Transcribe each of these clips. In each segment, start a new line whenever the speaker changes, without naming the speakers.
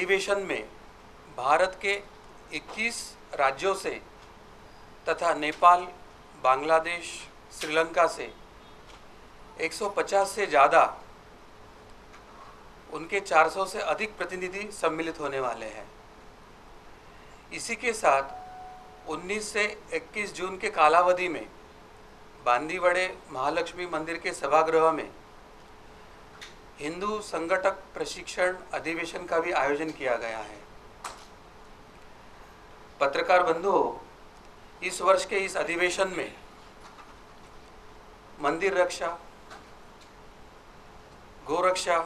अधिवेशन में भारत के 21 राज्यों से तथा नेपाल, बांग्लादेश, श्रीलंका से 150 से ज़्यादा, उनके 400 से अधिक प्रतिनिधि सम्मिलित होने वाले हैं। इसी के साथ 19 से 21 जून के कालावधि में बांदीवड़े महालक्ष्मी मंदिर के सभागृह में हिंदू संगठक प्रशिक्षण अधिवेशन का भी आयोजन किया गया है। पत्रकार बंधुओं, इस वर्ष के इस अधिवेशन में मंदिर रक्षा, गोरक्षा,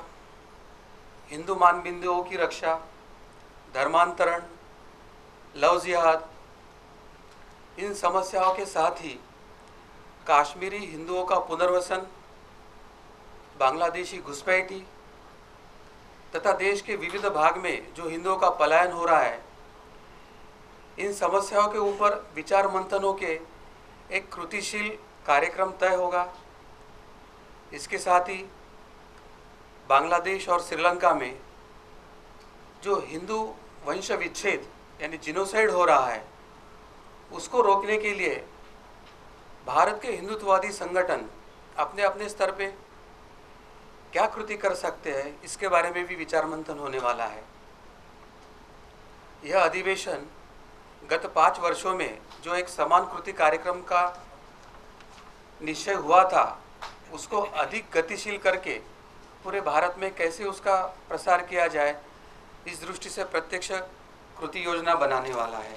हिंदू मानबिंदुओं की रक्षा, धर्मांतरण, लव जिहाद, इन समस्याओं के साथ ही काश्मीरी हिंदुओं का पुनर्वसन, बांग्लादेशी घुसपैठी तथा देश के विविध भाग में जो हिंदुओं का पलायन हो रहा है, इन समस्याओं के ऊपर विचार मंथनों के एक कृतिशील कार्यक्रम तय होगा। इसके साथ ही बांग्लादेश और श्रीलंका में जो हिंदू वंश विच्छेद यानी जिनोसाइड हो रहा है, उसको रोकने के लिए भारत के हिंदुत्ववादी संगठन अपने अपने स्तर पे क्या कृति कर सकते हैं, इसके बारे में भी विचार मंथन होने वाला है। यह अधिवेशन गत 5 वर्षों में जो एक समान कृति कार्यक्रम का निश्चय हुआ था, उसको अधिक गतिशील करके पूरे भारत में कैसे उसका प्रसार किया जाए, इस दृष्टि से प्रत्यक्ष कृति योजना बनाने वाला है।